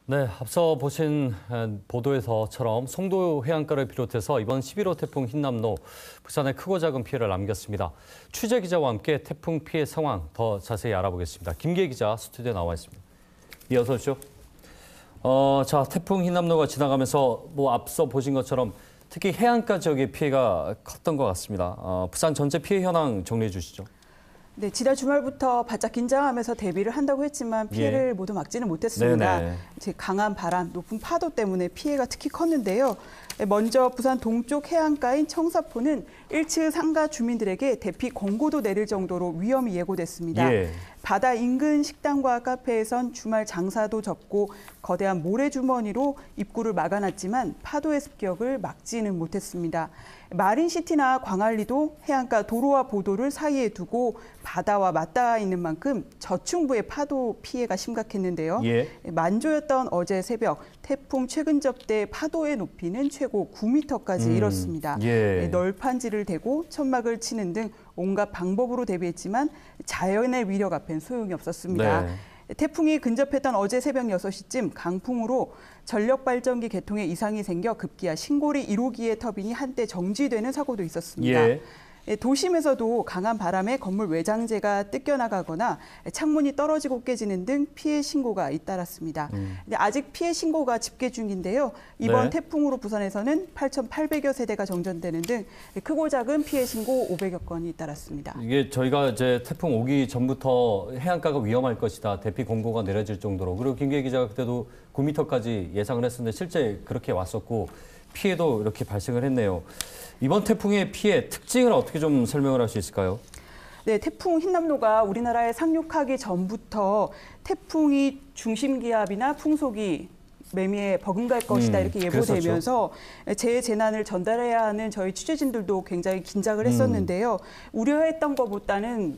네, 앞서 보신 보도에서처럼 송도 해안가를 비롯해서 이번 11호 태풍 흰남노, 부산에 크고 작은 피해를 남겼습니다. 취재 기자와 함께 태풍 피해 상황 더 자세히 알아보겠습니다. 김기혜 기자 스튜디오에 나와 있습니다. 어서 오십시오. 자, 태풍 흰남노가 지나가면서 앞서 보신 것처럼 특히 해안가 지역의 피해가 컸던 것 같습니다. 부산 전체 피해 현황 정리해 주시죠. 네, 지난 주말부터 바짝 긴장하면서 대비를 한다고 했지만 피해를 모두 막지는 못했습니다. 강한 바람, 높은 파도 때문에 피해가 특히 컸는데요. 먼저 부산 동쪽 해안가인 청사포는 1층 상가 주민들에게 대피 권고도 내릴 정도로 위험이 예고됐습니다. 바다 인근 식당과 카페에선 주말 장사도 접고 거대한 모래주머니로 입구를 막아놨지만 파도의 습격을 막지는 못했습니다. 마린시티나 광안리도 해안가 도로와 보도를 사이에 두고 바다와 맞닿아 있는 만큼 저층부의 파도 피해가 심각했는데요. 만조였던 어제 새벽 태풍 최근 접대 파도의 높이는 최고 9m까지 이뤘습니다. 널판지를 대고 천막을 치는 등 온갖 방법으로 대비했지만 자연의 위력 앞엔 소용이 없었습니다. 태풍이 근접했던 어제 새벽 6시쯤 강풍으로 전력발전기 개통에 이상이 생겨 급기야 신고리 1호기의 터빈이 한때 정지되는 사고도 있었습니다. 도심에서도 강한 바람에 건물 외장재가 뜯겨나가거나 창문이 떨어지고 깨지는 등 피해 신고가 잇따랐습니다. 아직 피해 신고가 집계 중인데요. 이번 태풍으로 부산에서는 8,800여 세대가 정전되는 등 크고 작은 피해 신고 500여 건이 잇따랐습니다. 이게 저희가 이제 태풍 오기 전부터 해안가가 위험할 것이다. 대피 공고가 내려질 정도로. 그리고 김기혜 기자가 그때도 9m까지 예상을 했었는데 실제 그렇게 왔었고 피해도 이렇게 발생을 했네요. 이번 태풍의 피해 특징을 어떻게 좀 설명을 할 수 있을까요? 네, 태풍 흰남노가 우리나라에 상륙하기 전부터 태풍이 중심기압이나 풍속이 매미에 버금갈 것이다 이렇게 예보되면서 재난을 전달해야 하는 저희 취재진들도 굉장히 긴장을 했었는데요. 우려했던 것보다는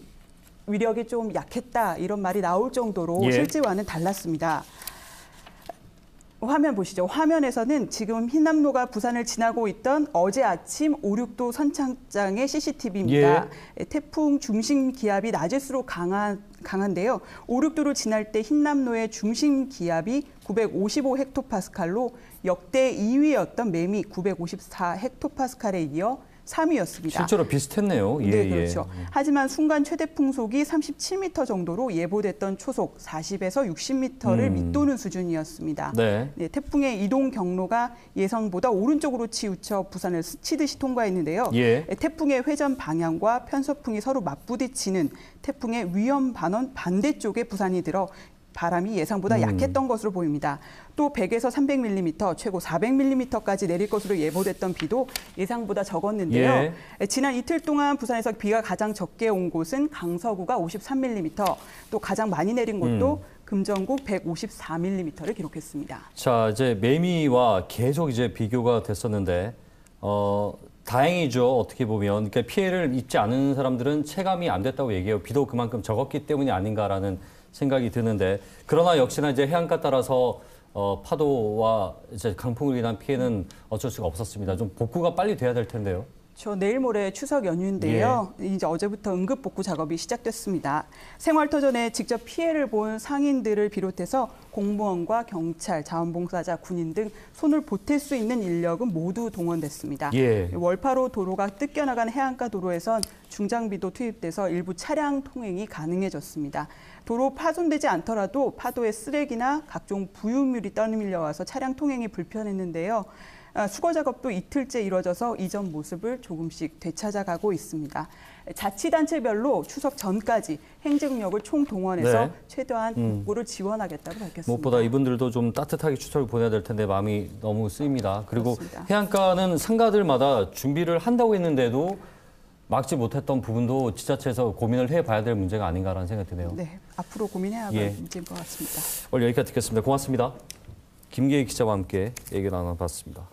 위력이 좀 약했다 이런 말이 나올 정도로 실제와는 달랐습니다. 화면 보시죠. 화면에서는 지금 흰남노가 부산을 지나고 있던 어제 아침 5, 6도 선착장의 CCTV입니다. 태풍 중심 기압이 낮을수록 강한데요. 5, 6도를 지날 때 흰남노의 중심 기압이 955 헥토파스칼로 역대 2위였던 매미 954 헥토파스칼에 이어 3위였습니다. 실제로 비슷했네요. 네, 그렇죠. 하지만 순간 최대 풍속이 37m 정도로 예보됐던 초속 40에서 60m를 밑도는 수준이었습니다. 태풍의 이동 경로가 예상보다 오른쪽으로 치우쳐 부산을 스치듯이 통과했는데요. 태풍의 회전 방향과 편서풍이 서로 맞부딪히는 태풍의 위험 반원 반대쪽에 부산이 들어 바람이 예상보다 약했던 것으로 보입니다. 또 100에서 300mm, 최고 400mm까지 내릴 것으로 예보됐던 비도 예상보다 적었는데요. 지난 이틀 동안 부산에서 비가 가장 적게 온 곳은 강서구가 53mm, 또 가장 많이 내린 곳도 금정국 154mm를 기록했습니다. 자, 이제 매미와 계속 이제 비교가 됐었는데 다행이죠. 어떻게 보면 그러니까 피해를 입지 않은 사람들은 체감이 안 됐다고 얘기해요. 비도 그만큼 적었기 때문이 아닌가라는 생각이 드는데 그러나 역시나 이제 해안가 따라서 파도와 이제 강풍으로 인한 피해는 어쩔 수가 없었습니다. 좀 복구가 빨리 돼야 될 텐데요. 내일 모레 추석 연휴인데요. 이제 어제부터 응급 복구 작업이 시작됐습니다. 생활터전에 직접 피해를 본 상인들을 비롯해서 공무원과 경찰, 자원봉사자, 군인 등 손을 보탤 수 있는 인력은 모두 동원됐습니다. 월파로 도로가 뜯겨나간 해안가 도로에선 중장비도 투입돼서 일부 차량 통행이 가능해졌습니다. 도로 파손되지 않더라도 파도에 쓰레기나 각종 부유물이 떠밀려와서 차량 통행이 불편했는데요. 수거 작업도 이틀째 이뤄져서 이전 모습을 조금씩 되찾아가고 있습니다. 자치단체별로 추석 전까지 행정력을 총동원해서 최대한 복구를 지원하겠다고 밝혔습니다. 무엇보다 이분들도 좀 따뜻하게 추석을 보내야 될 텐데 마음이 너무 쓰입니다. 그리고 해안가는 상가들마다 준비를 한다고 했는데도 막지 못했던 부분도 지자체에서 고민을 해봐야 될 문제가 아닌가라는 생각이 드네요. 네, 앞으로 고민해야 할 문제인 것 같습니다. 오늘 여기까지 듣겠습니다. 고맙습니다. 김기혜 기자와 함께 얘기 나눠봤습니다.